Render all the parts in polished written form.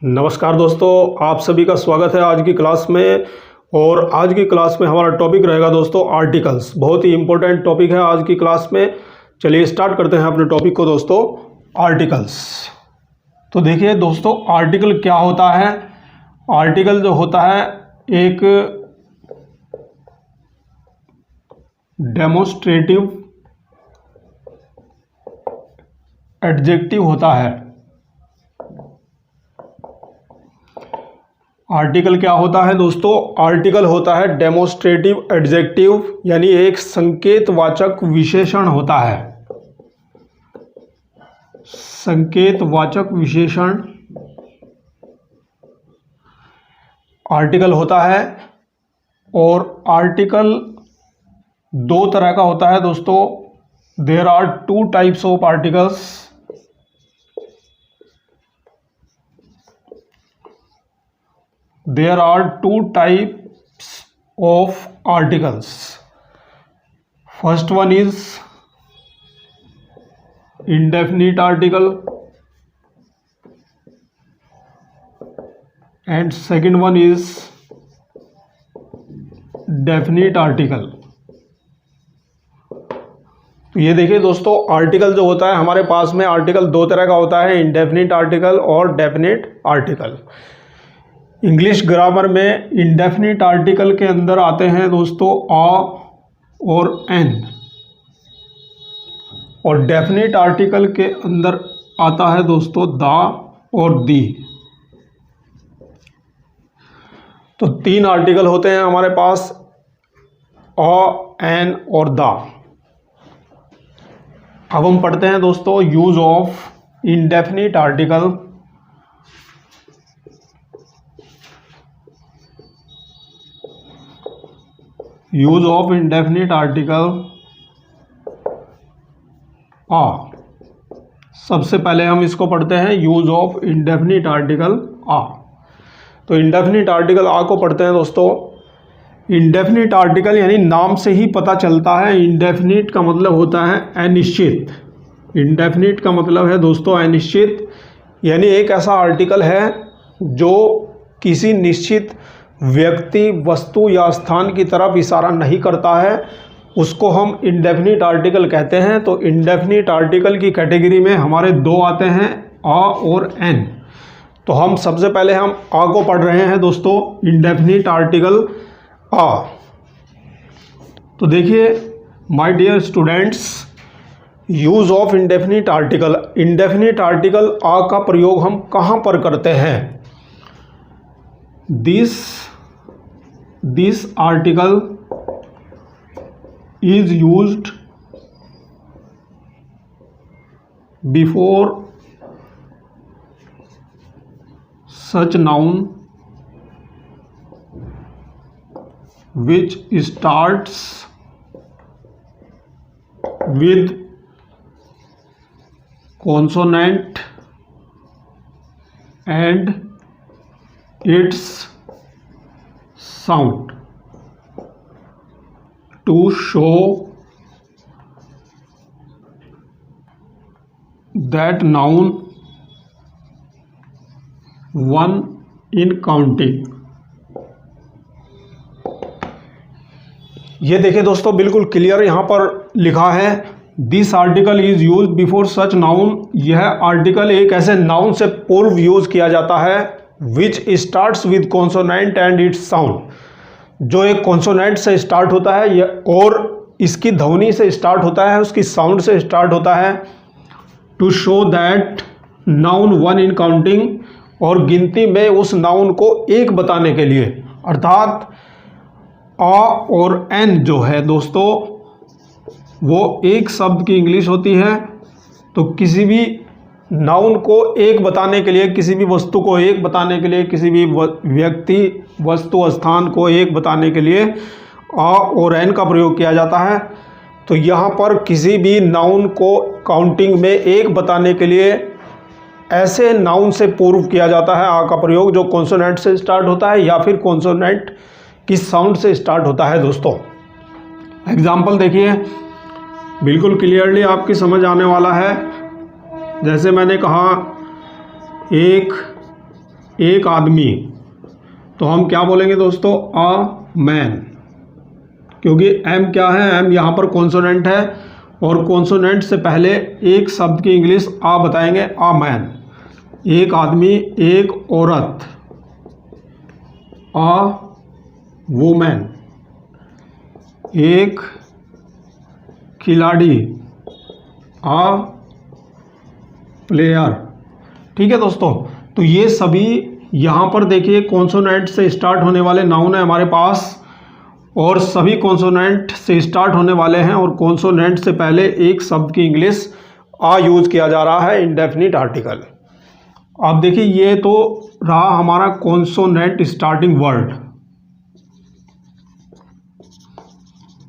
नमस्कार दोस्तों, आप सभी का स्वागत है आज की क्लास में। और आज की क्लास में हमारा टॉपिक रहेगा दोस्तों आर्टिकल्स। बहुत ही इंपॉर्टेंट टॉपिक है आज की क्लास में। चलिए स्टार्ट करते हैं अपने टॉपिक को दोस्तों, आर्टिकल्स। तो देखिए दोस्तों, आर्टिकल क्या होता है। आर्टिकल जो होता है एक डेमोन्स्ट्रेटिव एडजेक्टिव होता है। आर्टिकल क्या होता है दोस्तों? आर्टिकल होता है डेमोन्स्ट्रेटिव एडजेक्टिव, यानी एक संकेतवाचक विशेषण होता है। संकेतवाचक विशेषण आर्टिकल होता है। और आर्टिकल दो तरह का होता है दोस्तों। There are two types of articles. There are two types of articles. First one is indefinite article and second one is definite article. तो ये देखिए दोस्तों, आर्टिकल जो होता है हमारे पास में, आर्टिकल दो तरह का होता है, इंडेफिनिट आर्टिकल और डेफिनिट आर्टिकल। इंग्लिश ग्रामर में इंडेफिनिट आर्टिकल के अंदर आते हैं दोस्तों आ और एन, और डेफिनिट आर्टिकल के अंदर आता है दोस्तों दा और दी। तो तीन आर्टिकल होते हैं हमारे पास, आ, एन और दा। अब हम पढ़ते हैं दोस्तों use of indefinite article. Use of indefinite article a. सबसे पहले हम इसको पढ़ते हैं, use of indefinite article a. तो इंडेफिनिट आर्टिकल आ को पढ़ते हैं दोस्तों। इंडेफिनिट आर्टिकल यानी नाम से ही पता चलता है, इंडेफिनिट का मतलब होता है अनिश्चित। इंडेफिनिट का मतलब है दोस्तों अनिश्चित, यानी एक ऐसा आर्टिकल है जो किसी निश्चित व्यक्ति, वस्तु या स्थान की तरफ इशारा नहीं करता है, उसको हम इंडेफिनिट आर्टिकल कहते हैं। तो इंडेफिनिट आर्टिकल की कैटेगरी में हमारे दो आते हैं, आ और एन। तो हम सबसे पहले हम आ को पढ़ रहे हैं दोस्तों, इंडेफिनिट आर्टिकल आ। तो देखिए my dear students, use of indefinite article. Indefinite article a का प्रयोग हम कहाँ पर करते हैं? This article is used before such noun which starts with consonant and its sound to show that noun one in counting। ये देखिए दोस्तों, बिल्कुल क्लियर यहाँ पर लिखा है, this article is use before such noun. यह आर्टिकल एक ऐसे नाउन से पूर्व यूज किया जाता है, विच starts with consonant and its sound, जो एक कॉन्सोनेंट से स्टार्ट होता है और इसकी ध्वनि से स्टार्ट होता है, उसकी साउंड से स्टार्ट होता है। To show that noun one in counting, और गिनती में उस नाउन को एक बताने के लिए। अर्थात आ और एन जो है दोस्तों वो एक शब्द की इंग्लिश होती है। तो किसी भी नाउन को एक बताने के लिए, किसी भी वस्तु को एक बताने के लिए, किसी भी व्यक्ति, वस्तु, स्थान को एक बताने के लिए आ और एन का प्रयोग किया जाता है। तो यहाँ पर किसी भी नाउन को काउंटिंग में एक बताने के लिए ऐसे नाउन से पूर्व किया जाता है आ का प्रयोग, जो कॉन्सोनेंट से स्टार्ट होता है या फिर कॉन्सोनेंट की साउंड से स्टार्ट होता है दोस्तों। एग्जाम्पल देखिए, बिल्कुल क्लियरली आपकी समझ आने वाला है। जैसे मैंने कहा, एक एक आदमी, तो हम क्या बोलेंगे दोस्तों, अ मैन, क्योंकि एम क्या है, एम यहाँ पर कॉन्सोनेंट है और कॉन्सोनेंट से पहले एक शब्द की इंग्लिश आ बताएंगे, अ मैन। एक आदमी, एक औरत, अ वुमेन, एक खिलाड़ी, अ प्लेयर। ठीक है दोस्तों, तो ये सभी यहाँ पर देखिए कॉन्सोनेंट से स्टार्ट होने वाले नाउन है हमारे पास, और सभी कॉन्सोनेंट से स्टार्ट होने वाले हैं, और कॉन्सोनेंट से पहले एक शब्द की इंग्लिश आ यूज किया जा रहा है, इंडेफिनिट आर्टिकल। अब देखिए ये तो रहा हमारा consonant starting word,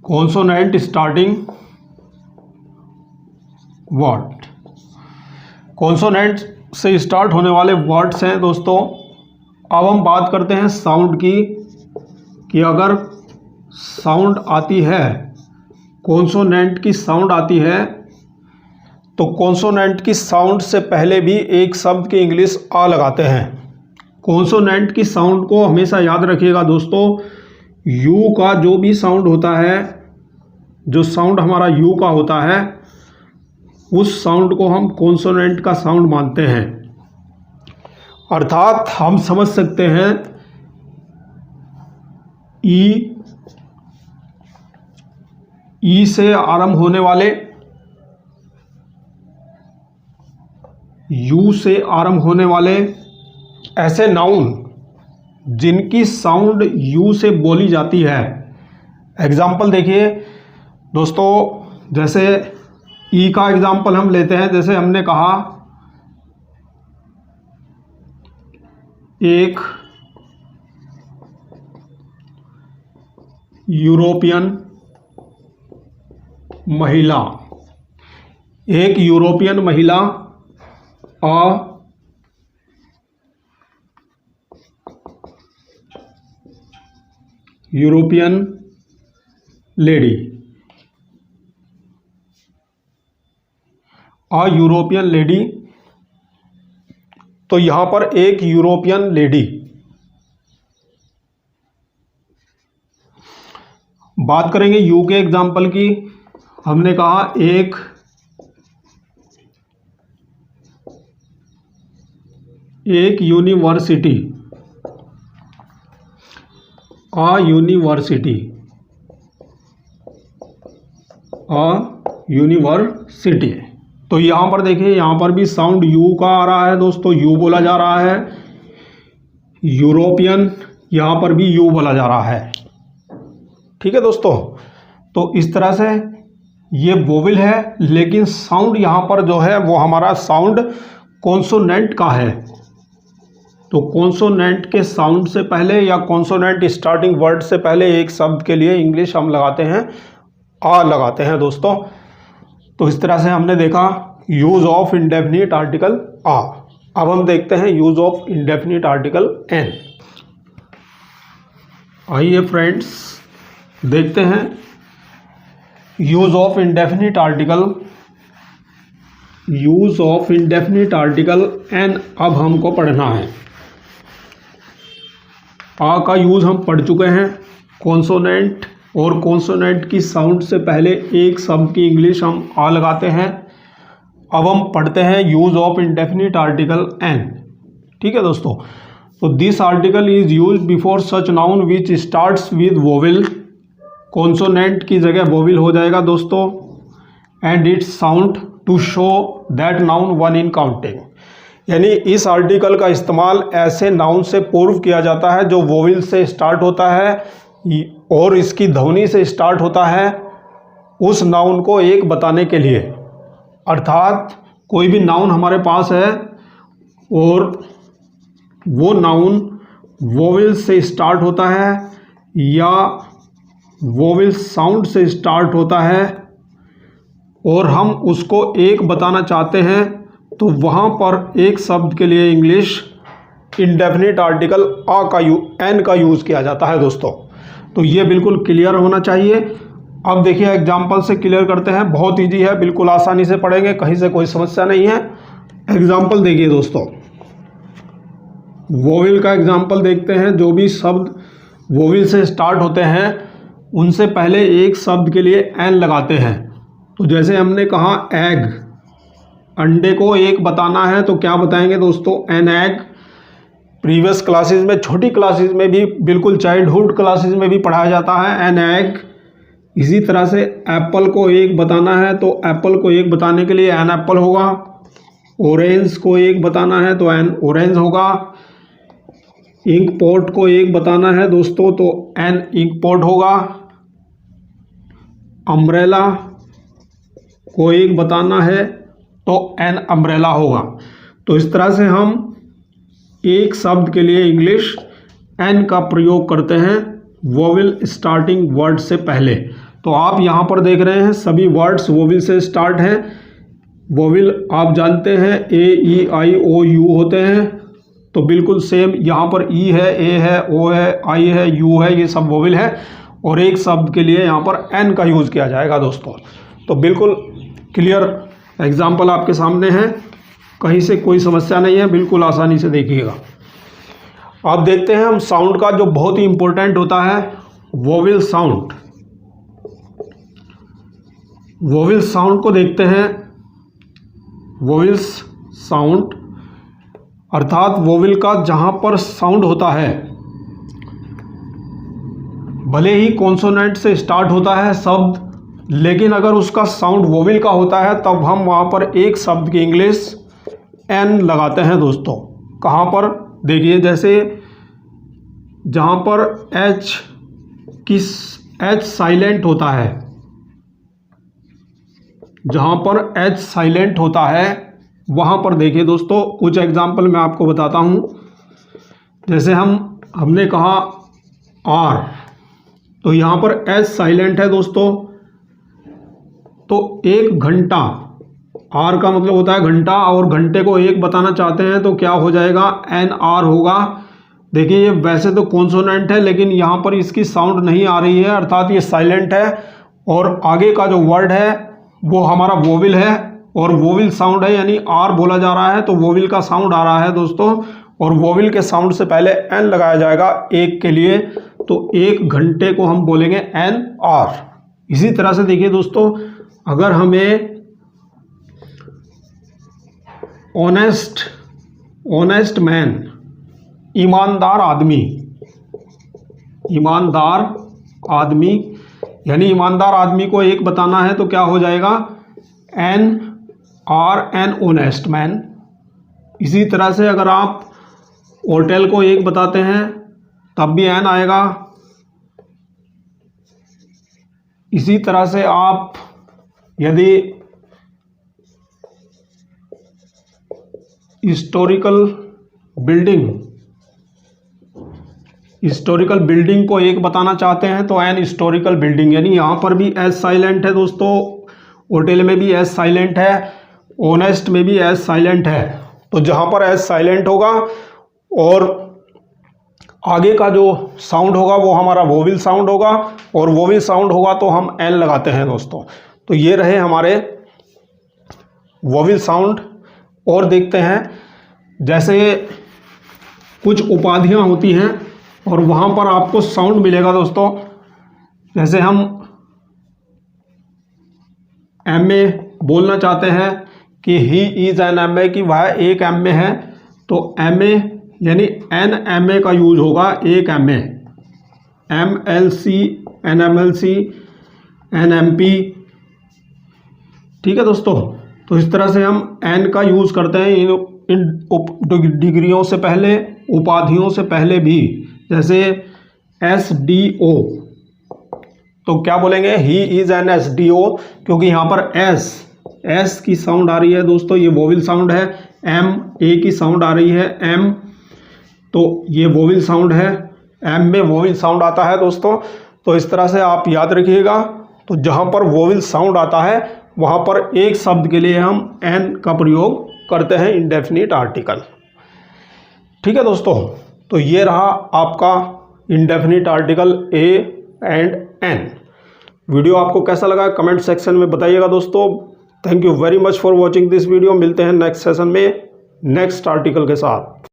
consonant starting word. Consonant से स्टार्ट होने वाले वर्ड्स हैं दोस्तों। अब हम बात करते हैं साउंड की, कि अगर साउंड आती है, कॉन्सोनेंट की साउंड आती है, तो कॉन्सोनेंट की साउंड से पहले भी एक शब्द की इंग्लिश आ लगाते हैं। कॉन्सोनेंट की साउंड को हमेशा याद रखिएगा दोस्तों, यू का जो भी साउंड होता है, जो साउंड हमारा यू का होता है, उस साउंड को हम कॉन्सोनेंट का साउंड मानते हैं। अर्थात हम समझ सकते हैं ई से आरंभ होने वाले, यू से आरंभ होने वाले ऐसे नाउन जिनकी साउंड यू से बोली जाती है। एग्जाम्पल देखिए दोस्तों, जैसे ई का एग्जाम्पल हम लेते हैं, जैसे हमने कहा एक यूरोपियन महिला, एक यूरोपियन महिला, a European lady, a European lady. तो यहां पर एक यूरोपियन लेडी। बात करेंगे यू के एग्जाम्पल की, हमने कहा एक university, a university, a university. तो यहाँ पर देखिए, यहाँ पर भी साउंड यू का आ रहा है दोस्तों, यू बोला जा रहा है। यूरोपियन, यहाँ पर भी यू बोला जा रहा है। ठीक है दोस्तों, तो इस तरह से ये वोवेल है, लेकिन साउंड यहाँ पर जो है वो हमारा साउंड कॉन्सोनेंट का है। तो कॉन्सोनेंट के साउंड से पहले या कॉन्सोनेंट स्टार्टिंग वर्ड से पहले एक शब्द के लिए इंग्लिश हम लगाते हैं, आ लगाते हैं दोस्तों। तो इस तरह से हमने देखा यूज ऑफ इंडेफिनिट आर्टिकल आ। अब हम देखते हैं use of indefinite article N. आइए फ्रेंड्स देखते हैं use of indefinite article, use of indefinite article N अब हमको पढ़ना है। आ का यूज हम पढ़ चुके हैं, कॉन्सोनेंट और कॉन्सोनेंट की साउंड से पहले एक शब्द की इंग्लिश हम आ लगाते हैं। अब हम पढ़ते हैं use of indefinite article an. ठीक है दोस्तों, तो this article is use before such noun which starts with vowel. Consonant की जगह वोवेल हो जाएगा दोस्तों, and its sound to show that noun one in counting. यानी इस आर्टिकल का इस्तेमाल ऐसे नाउन से पूर्व किया जाता है जो वोवेल से स्टार्ट होता है और इसकी ध्वनि से स्टार्ट होता है, उस नाउन को एक बताने के लिए। अर्थात कोई भी नाउन हमारे पास है और वो नाउन वोवेल से स्टार्ट होता है या वोवेल साउंड से स्टार्ट होता है और हम उसको एक बताना चाहते हैं, तो वहाँ पर एक शब्द के लिए इंग्लिश इंडेफिनिट आर्टिकल आ का एन का यूज़ किया जाता है दोस्तों। तो ये बिल्कुल क्लियर होना चाहिए। अब देखिए एग्जाम्पल से क्लियर करते हैं, बहुत इजी है, बिल्कुल आसानी से पढ़ेंगे, कहीं से कोई समस्या नहीं है। एग्जाम्पल देखिए दोस्तों, वोविल का एग्जाम्पल देखते हैं। जो भी शब्द वोविल से स्टार्ट होते हैं उनसे पहले एक शब्द के लिए एन लगाते हैं। तो जैसे हमने कहा एग, अंडे को एक बताना है तो क्या बताएंगे दोस्तों, एन एग। प्रीवियस क्लासेस में, छोटी क्लासेस में भी, बिल्कुल चाइल्डहुड क्लासेस में भी पढ़ाया जाता है एन एग। इसी तरह से एप्पल को एक बताना है तो एप्पल को एक बताने के लिए एन एप्पल होगा। ऑरेंज को एक बताना है तो एन ऑरेंज होगा। इंक पॉट को एक बताना है दोस्तों तो एन इंक पॉट होगा। अम्ब्रेला को एक बताना है तो एन अम्ब्रेला होगा। तो इस तरह से हम एक शब्द के लिए इंग्लिश एन का प्रयोग करते हैं वोविल स्टार्टिंग वर्ड से पहले। तो आप यहाँ पर देख रहे हैं सभी वर्ड्स वोविल से स्टार्ट हैं। वोविल आप जानते हैं ए ई आई ओ यू होते हैं, तो बिल्कुल सेम यहाँ पर ई है, ए है, ओ है, आई है, यू है, ये सब वोविल है। और एक शब्द के लिए यहाँ पर एन का यूज़ किया जाएगा दोस्तों। तो बिल्कुल क्लियर एग्जाम्पल आपके सामने है, कहीं से कोई समस्या नहीं है, बिल्कुल आसानी से देखिएगा। अब देखते हैं हम साउंड का जो बहुत ही इम्पोर्टेंट होता है, वोविल साउंड। वोविल साउंड को देखते हैं। वोविल्स साउंड अर्थात वोविल का जहाँ पर साउंड होता है, भले ही कॉन्सोनेंट से स्टार्ट होता है शब्द, लेकिन अगर उसका साउंड वोविल का होता है तब हम वहाँ पर एक शब्द की इंग्लिश एन लगाते हैं दोस्तों। कहाँ पर देखिए, जैसे जहाँ पर एच साइलेंट होता है, जहाँ पर एच साइलेंट होता है वहाँ पर देखिए दोस्तों, कुछ एग्जाम्पल मैं आपको बताता हूँ। जैसे हमने कहा आर, तो यहाँ पर एच साइलेंट है दोस्तों, तो एक घंटा, आर का मतलब होता है घंटा, और घंटे को एक बताना चाहते हैं तो क्या हो जाएगा, एन आर होगा। देखिए ये वैसे तो कॉन्सोनेंट है लेकिन यहाँ पर इसकी साउंड नहीं आ रही है, अर्थात ये साइलेंट है। और आगे का जो वर्ड है वो हमारा वोविल है, और वोविल साउंड है, यानी आर बोला जा रहा है तो वोविल का साउंड आ रहा है दोस्तों। और वोविल के साउंड से पहले एन लगाया जाएगा एक के लिए, तो एक घंटे को हम बोलेंगे एन आर। इसी तरह से देखिए दोस्तों, अगर हमें ऑनेस्ट मैन, ईमानदार आदमी, ईमानदार आदमी, यानी ईमानदार आदमी को एक बताना है तो क्या हो जाएगा, an hour an honest man. इसी तरह से अगर आप होटल को एक बताते हैं तब भी एन आएगा। इसी तरह से आप यदि हिस्टोरिकल बिल्डिंग को एक बताना चाहते हैं तो एन हिस्टोरिकल बिल्डिंग, यानी यहाँ पर भी एस साइलेंट है दोस्तों, होटल में भी एस साइलेंट है, ऑनेस्ट में भी एस साइलेंट है। तो जहाँ पर एस साइलेंट होगा और आगे का जो साउंड होगा वो हमारा वोविल साउंड होगा, और वोविल साउंड होगा तो हम एन लगाते हैं दोस्तों। तो ये रहे हमारे वोविल साउंड। और देखते हैं, जैसे कुछ उपाधियाँ होती हैं और वहाँ पर आपको साउंड मिलेगा दोस्तों। जैसे हम एमए बोलना चाहते हैं कि ही इज़ एन एमए, कि वह एक एमए है, तो एमए यानी एन एमए का यूज होगा, एक एमए, एमएलसी, एनएमएलसी, एनएमपी। ठीक है दोस्तों, तो इस तरह से हम एन का यूज़ करते हैं इन डिग्रियों से पहले, उपाधियों से पहले भी। जैसे एसडीओ, तो क्या बोलेंगे, ही इज़ एन एसडीओ, क्योंकि यहाँ पर एस की साउंड आ रही है दोस्तों, ये वोविल साउंड है। एम, ए की साउंड आ रही है, एम, तो ये वोविल साउंड है, एम में वोविल साउंड आता है दोस्तों। तो इस तरह से आप याद रखिएगा। तो जहाँ पर वोविल साउंड आता है वहाँ पर एक शब्द के लिए हम एन का प्रयोग करते हैं, इंडेफिनिट आर्टिकल। ठीक है दोस्तों, तो ये रहा आपका indefinite article a and an. Video आपको कैसा लगा कमेंट सेक्शन में बताइएगा दोस्तों। Thank you very much for watching this video. मिलते हैं नेक्स्ट सेशन में नेक्स्ट आर्टिकल के साथ।